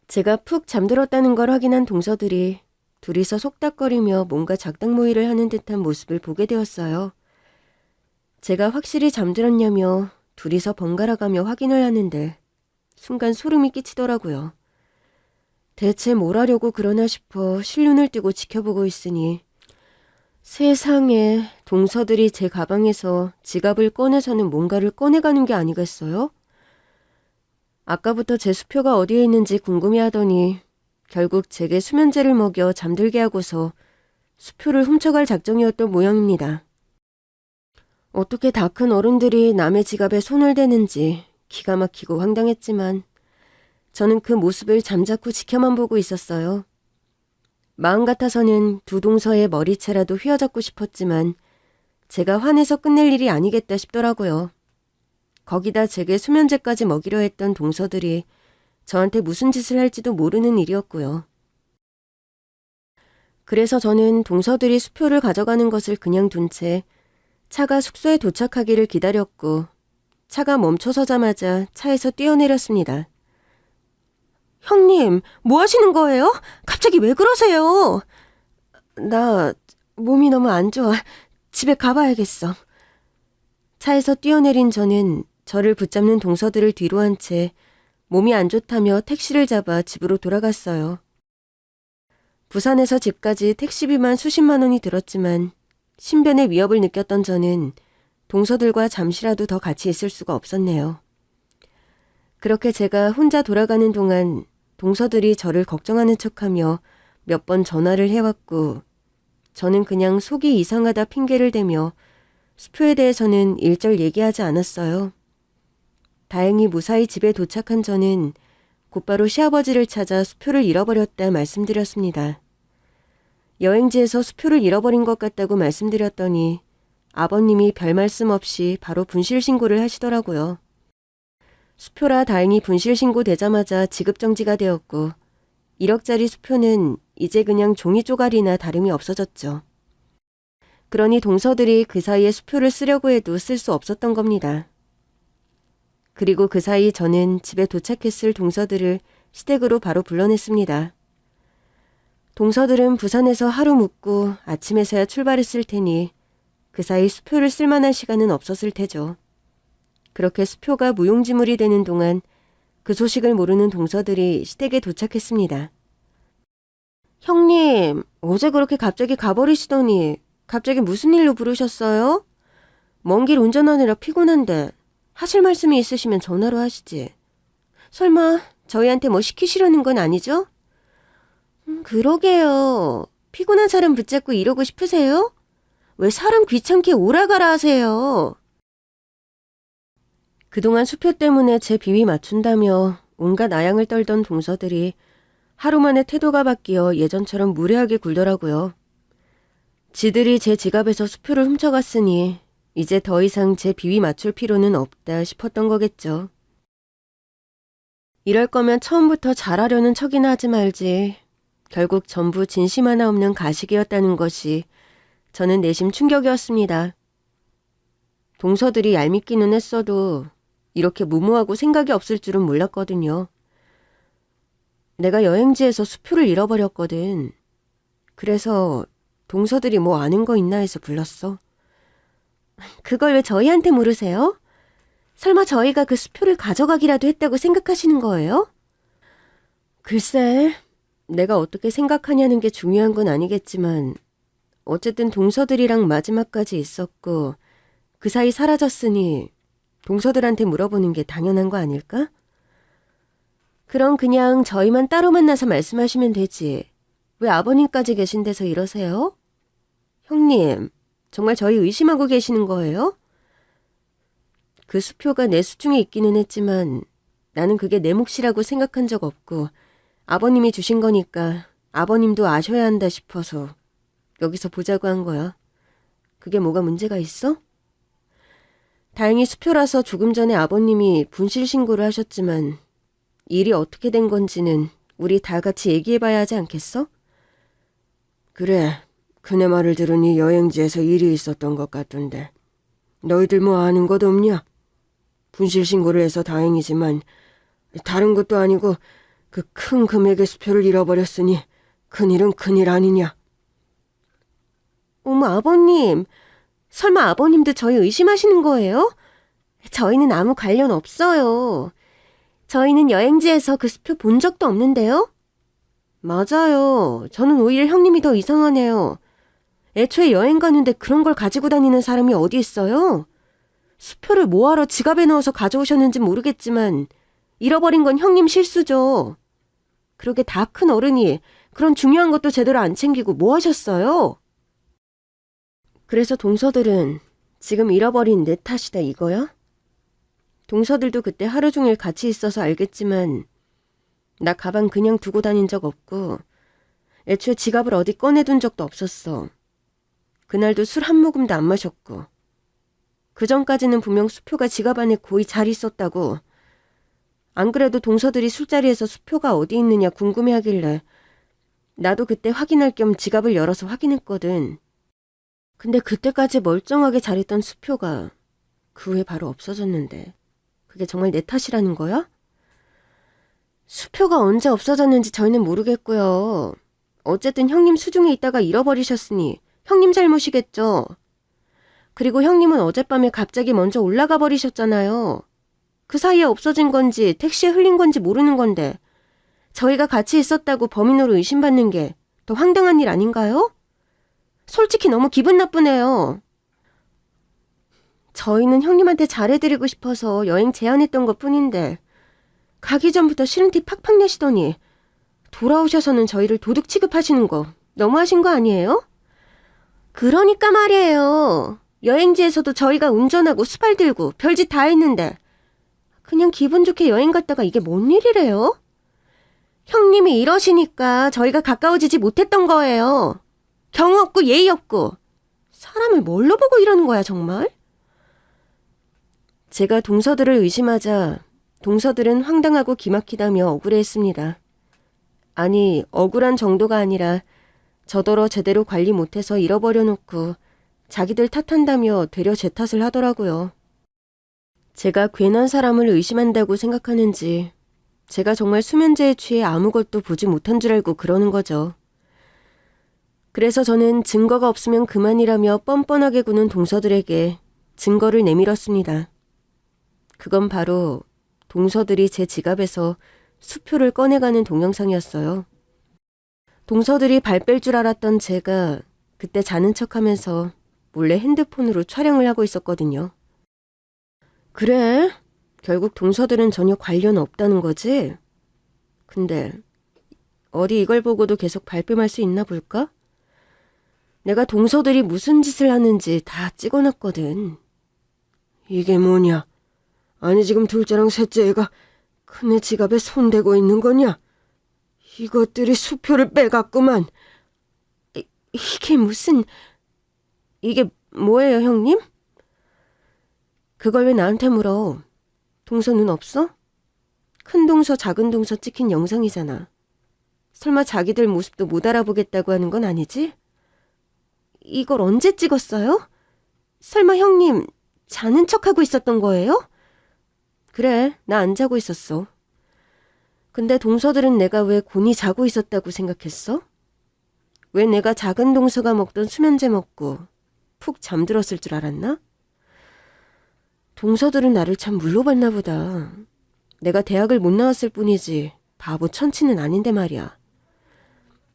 제가 푹 잠들었다는 걸 확인한 동서들이 둘이서 속닥거리며 뭔가 작당모의를 하는 듯한 모습을 보게 되었어요. 제가 확실히 잠들었냐며 둘이서 번갈아가며 확인을 하는데 순간 소름이 끼치더라고요. 대체 뭘 하려고 그러나 싶어 실눈을 뜨고 지켜보고 있으니 세상에 동서들이 제 가방에서 지갑을 꺼내서는 뭔가를 꺼내가는 게 아니겠어요? 아까부터 제 수표가 어디에 있는지 궁금해하더니 결국 제게 수면제를 먹여 잠들게 하고서 수표를 훔쳐갈 작정이었던 모양입니다. 어떻게 다 큰 어른들이 남의 지갑에 손을 대는지 기가 막히고 황당했지만 저는 그 모습을 잠자코 지켜만 보고 있었어요. 마음 같아서는 두 동서의 머리채라도 휘어잡고 싶었지만 제가 화내서 끝낼 일이 아니겠다 싶더라고요. 거기다 제게 수면제까지 먹이려 했던 동서들이 저한테 무슨 짓을 할지도 모르는 일이었고요. 그래서 저는 동서들이 수표를 가져가는 것을 그냥 둔 채 차가 숙소에 도착하기를 기다렸고 차가 멈춰서자마자 차에서 뛰어내렸습니다. 형님, 뭐 하시는 거예요? 갑자기 왜 그러세요? 나 몸이 너무 안 좋아. 집에 가봐야겠어. 차에서 뛰어내린 저는 저를 붙잡는 동서들을 뒤로 한 채 몸이 안 좋다며 택시를 잡아 집으로 돌아갔어요. 부산에서 집까지 택시비만 수십만 원이 들었지만 신변의 위협을 느꼈던 저는 동서들과 잠시라도 더 같이 있을 수가 없었네요. 그렇게 제가 혼자 돌아가는 동안 동서들이 저를 걱정하는 척하며 몇 번 전화를 해왔고 저는 그냥 속이 이상하다 핑계를 대며 수표에 대해서는 일절 얘기하지 않았어요. 다행히 무사히 집에 도착한 저는 곧바로 시아버지를 찾아 수표를 잃어버렸다 말씀드렸습니다. 여행지에서 수표를 잃어버린 것 같다고 말씀드렸더니 아버님이 별 말씀 없이 바로 분실신고를 하시더라고요. 수표라 다행히 분실신고되자마자 지급정지가 되었고 1억짜리 수표는 이제 그냥 종이 쪼가리나 다름이 없어졌죠. 그러니 동서들이 그 사이에 수표를 쓰려고 해도 쓸 수 없었던 겁니다. 그리고 그 사이 저는 집에 도착했을 동서들을 시댁으로 바로 불러냈습니다. 동서들은 부산에서 하루 묵고 아침에서야 출발했을 테니 그 사이 수표를 쓸 만한 시간은 없었을 테죠. 그렇게 수표가 무용지물이 되는 동안 그 소식을 모르는 동서들이 시댁에 도착했습니다. 형님, 어제 그렇게 갑자기 가버리시더니 갑자기 무슨 일로 부르셨어요? 먼 길 운전하느라 피곤한데 하실 말씀이 있으시면 전화로 하시지. 설마 저희한테 뭐 시키시려는 건 아니죠? 그러게요. 피곤한 사람 붙잡고 이러고 싶으세요? 왜 사람 귀찮게 오라가라 하세요? 그동안 수표 때문에 제 비위 맞춘다며 온갖 아양을 떨던 동서들이 하루 만에 태도가 바뀌어 예전처럼 무례하게 굴더라고요. 지들이 제 지갑에서 수표를 훔쳐갔으니 이제 더 이상 제 비위 맞출 필요는 없다 싶었던 거겠죠. 이럴 거면 처음부터 잘하려는 척이나 하지 말지. 결국 전부 진심 하나 없는 가식이었다는 것이 저는 내심 충격이었습니다. 동서들이 얄밉기는 했어도 이렇게 무모하고 생각이 없을 줄은 몰랐거든요. 내가 여행지에서 수표를 잃어버렸거든. 그래서 동서들이 뭐 아는 거 있나 해서 불렀어. 그걸 왜 저희한테 물으세요? 설마 저희가 그 수표를 가져가기라도 했다고 생각하시는 거예요? 글쎄, 내가 어떻게 생각하냐는 게 중요한 건 아니겠지만 어쨌든 동서들이랑 마지막까지 있었고 그 사이 사라졌으니 동서들한테 물어보는 게 당연한 거 아닐까? 그럼 그냥 저희만 따로 만나서 말씀하시면 되지. 왜 아버님까지 계신 데서 이러세요? 형님, 정말 저희 의심하고 계시는 거예요? 그 수표가 내 수중에 있기는 했지만 나는 그게 내 몫이라고 생각한 적 없고 아버님이 주신 거니까 아버님도 아셔야 한다 싶어서 여기서 보자고 한 거야. 그게 뭐가 문제가 있어? 다행히 수표라서 조금 전에 아버님이 분실 신고를 하셨지만 일이 어떻게 된 건지는 우리 다 같이 얘기해봐야 하지 않겠어? 그래, 그네 말을 들으니 여행지에서 일이 있었던 것 같던데 너희들 뭐 아는 것 없냐? 분실 신고를 해서 다행이지만 다른 것도 아니고 그 큰 금액의 수표를 잃어버렸으니 큰일은 큰일 아니냐? 어머 아버님, 설마 아버님도 저희 의심하시는 거예요? 저희는 아무 관련 없어요. 저희는 여행지에서 그 수표 본 적도 없는데요? 맞아요. 저는 오히려 형님이 더 이상하네요. 애초에 여행 가는데 그런 걸 가지고 다니는 사람이 어디 있어요? 수표를 뭐하러 지갑에 넣어서 가져오셨는지 모르겠지만 잃어버린 건 형님 실수죠. 그러게 다 큰 어른이 그런 중요한 것도 제대로 안 챙기고 뭐 하셨어요? 그래서 동서들은 지금 잃어버린 내 탓이다 이거야? 동서들도 그때 하루 종일 같이 있어서 알겠지만 나 가방 그냥 두고 다닌 적 없고 애초에 지갑을 어디 꺼내둔 적도 없었어. 그날도 술 한 모금도 안 마셨고 그 전까지는 분명 수표가 지갑 안에 고이 잘 있었다고. 안 그래도 동서들이 술자리에서 수표가 어디 있느냐 궁금해하길래 나도 그때 확인할 겸 지갑을 열어서 확인했거든. 근데 그때까지 멀쩡하게 잘했던 수표가 그 후에 바로 없어졌는데 그게 정말 내 탓이라는 거야? 수표가 언제 없어졌는지 저희는 모르겠고요. 어쨌든 형님 수중에 있다가 잃어버리셨으니 형님 잘못이겠죠. 그리고 형님은 어젯밤에 갑자기 먼저 올라가 버리셨잖아요. 그 사이에 없어진 건지 택시에 흘린 건지 모르는 건데 저희가 같이 있었다고 범인으로 의심받는 게 더 황당한 일 아닌가요? 솔직히 너무 기분 나쁘네요. 저희는 형님한테 잘해드리고 싶어서 여행 제안했던 것 뿐인데 가기 전부터 싫은 티 팍팍 내시더니 돌아오셔서는 저희를 도둑 취급하시는 거 너무하신 거 아니에요? 그러니까 말이에요. 여행지에서도 저희가 운전하고 수발 들고 별짓 다 했는데 그냥 기분 좋게 여행 갔다가 이게 뭔 일이래요? 형님이 이러시니까 저희가 가까워지지 못했던 거예요. 경우 없고 예의 없고. 사람을 뭘로 보고 이러는 거야 정말? 제가 동서들을 의심하자 동서들은 황당하고 기막히다며 억울해했습니다. 아니 억울한 정도가 아니라 저더러 제대로 관리 못해서 잃어버려 놓고 자기들 탓한다며 되려 제 탓을 하더라고요. 제가 괜한 사람을 의심한다고 생각하는지 제가 정말 수면제에 취해 아무것도 보지 못한 줄 알고 그러는 거죠. 그래서 저는 증거가 없으면 그만이라며 뻔뻔하게 구는 동서들에게 증거를 내밀었습니다. 그건 바로 동서들이 제 지갑에서 수표를 꺼내가는 동영상이었어요. 동서들이 발 뺄 줄 알았던 제가 그때 자는 척하면서 몰래 핸드폰으로 촬영을 하고 있었거든요. 그래? 결국 동서들은 전혀 관련 없다는 거지? 근데 어디 이걸 보고도 계속 발뺌할 수 있나 볼까? 내가 동서들이 무슨 짓을 하는지 다 찍어놨거든. 이게 뭐냐? 아니 지금 둘째랑 셋째 애가 큰애 지갑에 손대고 있는 거냐? 이것들이 수표를 빼갔구만. 이게 무슨... 이게 뭐예요 형님? 그걸 왜 나한테 물어? 동서 눈 없어? 큰 동서 작은 동서 찍힌 영상이잖아. 설마 자기들 모습도 못 알아보겠다고 하는 건 아니지? 이걸 언제 찍었어요? 설마 형님 자는 척하고 있었던 거예요? 그래, 나 안 자고 있었어. 근데 동서들은 내가 왜 곤히 자고 있었다고 생각했어? 왜 내가 작은 동서가 먹던 수면제 먹고 푹 잠들었을 줄 알았나? 동서들은 나를 참 물로 봤나 보다. 내가 대학을 못 나왔을 뿐이지 바보 천치는 아닌데 말이야.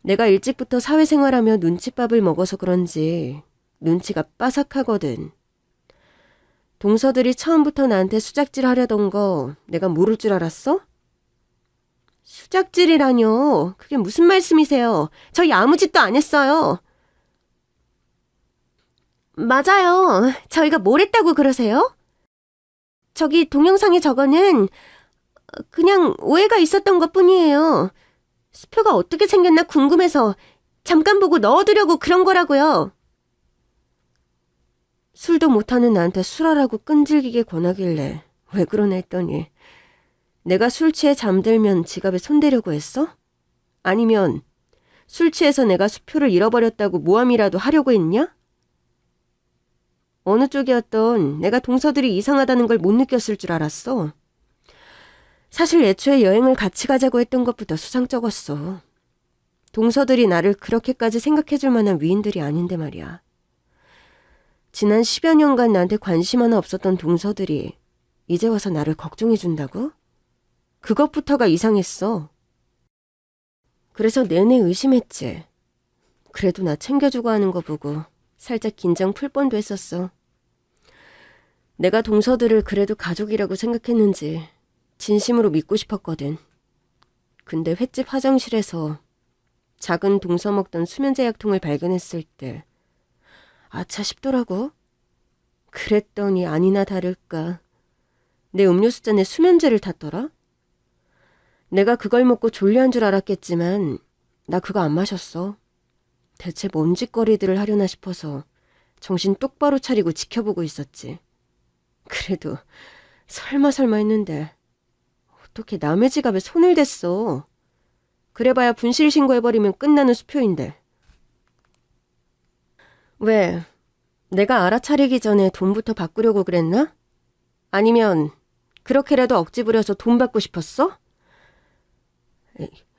내가 일찍부터 사회생활하며 눈칫밥을 먹어서 그런지 눈치가 빠삭하거든. 동서들이 처음부터 나한테 수작질 하려던 거 내가 모를 줄 알았어? 수작질이라뇨. 그게 무슨 말씀이세요? 저희 아무 짓도 안 했어요. 맞아요. 저희가 뭘 했다고 그러세요? 저기 동영상에 저거는 그냥 오해가 있었던 것뿐이에요. 수표가 어떻게 생겼나 궁금해서 잠깐 보고 넣어두려고 그런 거라고요. 술도 못하는 나한테 술하라고 끈질기게 권하길래 왜 그러나 했더니 내가 술 취해 잠들면 지갑에 손대려고 했어? 아니면 술 취해서 내가 수표를 잃어버렸다고 모함이라도 하려고 했냐? 어느 쪽이었던 내가 동서들이 이상하다는 걸 못 느꼈을 줄 알았어. 사실 애초에 여행을 같이 가자고 했던 것보다 수상쩍었어. 동서들이 나를 그렇게까지 생각해줄 만한 위인들이 아닌데 말이야. 지난 10여 년간 나한테 관심 하나 없었던 동서들이 이제 와서 나를 걱정해준다고? 그것부터가 이상했어. 그래서 내내 의심했지. 그래도 나 챙겨주고 하는 거 보고 살짝 긴장 풀 뻔도 했었어. 내가 동서들을 그래도 가족이라고 생각했는지 진심으로 믿고 싶었거든. 근데 횟집 화장실에서 작은 동서 먹던 수면제 약통을 발견했을 때 아차 싶더라고. 그랬더니 아니나 다를까 내 음료수 잔에 수면제를 탔더라. 내가 그걸 먹고 졸려한 줄 알았겠지만 나 그거 안 마셨어. 대체 뭔 짓거리들을 하려나 싶어서 정신 똑바로 차리고 지켜보고 있었지. 그래도 설마 했는데 어떻게 남의 지갑에 손을 댔어. 그래봐야 분실 신고해버리면 끝나는 수표인데. 왜? 내가 알아차리기 전에 돈부터 바꾸려고 그랬나? 아니면 그렇게라도 억지 부려서 돈 받고 싶었어?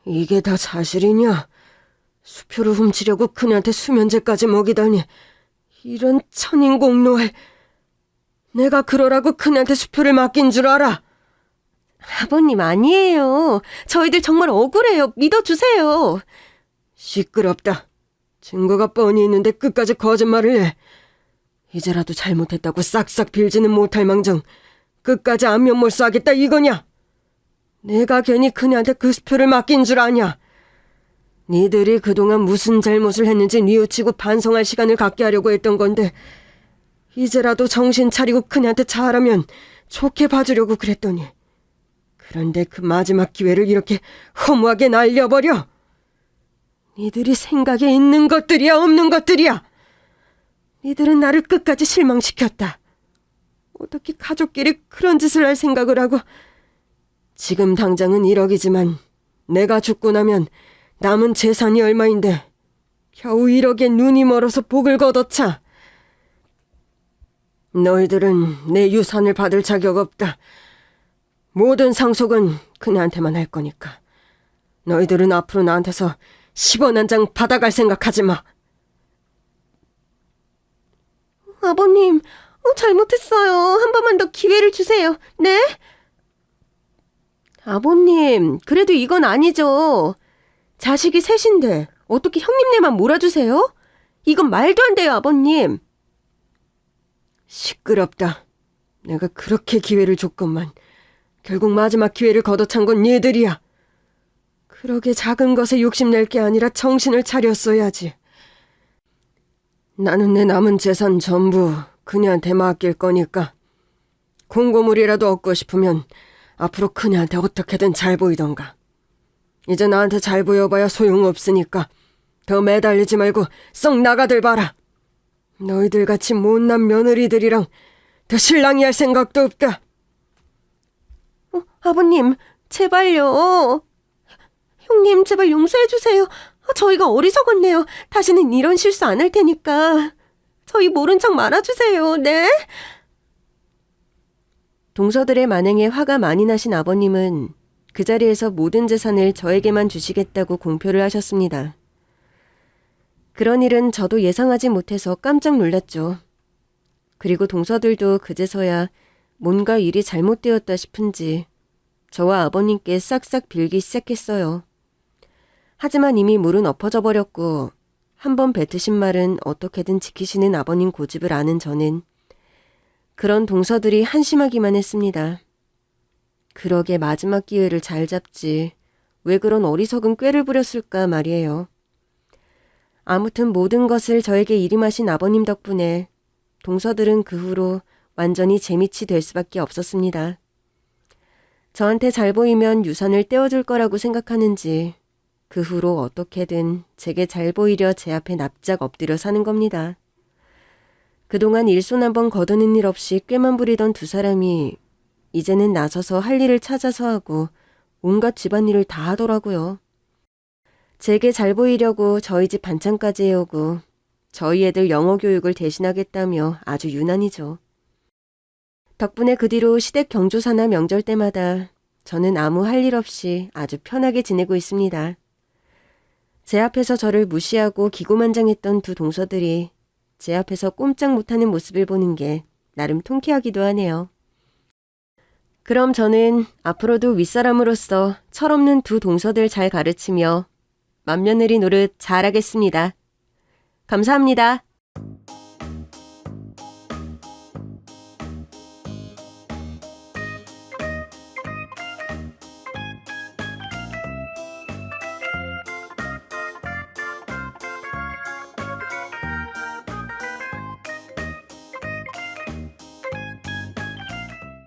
이게 다 사실이냐? 수표를 훔치려고 그녀한테 수면제까지 먹이다니. 이런 천인공노할. 내가 그러라고 그녀한테 수표를 맡긴 줄 알아? 아버님 아니에요. 저희들 정말 억울해요. 믿어주세요. 시끄럽다. 증거가 뻔히 있는데 끝까지 거짓말을 해. 이제라도 잘못했다고 싹싹 빌지는 못할 망정 끝까지 안면몰수하겠다 이거냐? 내가 괜히 그녀한테 그 수표를 맡긴 줄 아냐? 니들이 그동안 무슨 잘못을 했는지 뉘우치고 반성할 시간을 갖게 하려고 했던 건데 이제라도 정신 차리고 그녀한테 잘하면 좋게 봐주려고 그랬더니 그런데 그 마지막 기회를 이렇게 허무하게 날려버려. 니들이 생각에 있는 것들이야 없는 것들이야. 니들은 나를 끝까지 실망시켰다. 어떻게 가족끼리 그런 짓을 할 생각을 하고. 지금 당장은 1억이지만 내가 죽고 나면 남은 재산이 얼마인데 겨우 1억에 눈이 멀어서 복을 걷어차. 너희들은 내 유산을 받을 자격 없다. 모든 상속은 그녀한테만 할 거니까. 너희들은 앞으로 나한테서 10원 한 장 받아갈 생각하지 마. 아버님, 잘못했어요. 한 번만 더 기회를 주세요. 네? 아버님, 그래도 이건 아니죠. 자식이 셋인데 어떻게 형님네만 몰아주세요? 이건 말도 안 돼요, 아버님. 시끄럽다. 내가 그렇게 기회를 줬건만 결국 마지막 기회를 걷어찬 건 얘들이야. 그러게 작은 것에 욕심낼 게 아니라 정신을 차렸어야지. 나는 내 남은 재산 전부 그녀한테 맡길 거니까 공고물이라도 얻고 싶으면 앞으로 그녀한테 어떻게든 잘 보이던가. 이제 나한테 잘 보여봐야 소용없으니까 더 매달리지 말고 썩 나가들 봐라. 너희들 같이 못난 며느리들이랑 더 실랑이 할 생각도 없다. 아버님, 제발요. 형님, 제발 용서해주세요. 저희가 어리석었네요. 다시는 이런 실수 안 할 테니까. 저희 모른 척 말아주세요. 네? 동서들의 만행에 화가 많이 나신 아버님은 그 자리에서 모든 재산을 저에게만 주시겠다고 공표를 하셨습니다. 그런 일은 저도 예상하지 못해서 깜짝 놀랐죠. 그리고 동서들도 그제서야 뭔가 일이 잘못되었다 싶은지 저와 아버님께 싹싹 빌기 시작했어요. 하지만 이미 물은 엎어져 버렸고 한 번 뱉으신 말은 어떻게든 지키시는 아버님 고집을 아는 저는 그런 동서들이 한심하기만 했습니다. 그러게 마지막 기회를 잘 잡지 왜 그런 어리석은 꾀를 부렸을까 말이에요. 아무튼 모든 것을 저에게 일임하신 아버님 덕분에 동서들은 그 후로 완전히 재미치 될 수밖에 없었습니다. 저한테 잘 보이면 유산을 떼어줄 거라고 생각하는지 그 후로 어떻게든 제게 잘 보이려 제 앞에 납작 엎드려 사는 겁니다. 그동안 일손 한번 거두는 일 없이 꾀만 부리던 두 사람이 이제는 나서서 할 일을 찾아서 하고 온갖 집안일을 다 하더라고요. 제게 잘 보이려고 저희 집 반찬까지 해오고 저희 애들 영어 교육을 대신하겠다며 아주 유난이죠. 덕분에 그 뒤로 시댁 경조사나 명절 때마다 저는 아무 할 일 없이 아주 편하게 지내고 있습니다. 제 앞에서 저를 무시하고 기고만장했던 두 동서들이 제 앞에서 꼼짝 못하는 모습을 보는 게 나름 통쾌하기도 하네요. 그럼 저는 앞으로도 윗사람으로서 철없는 두 동서들 잘 가르치며 맏며느리 노릇 잘하겠습니다. 감사합니다.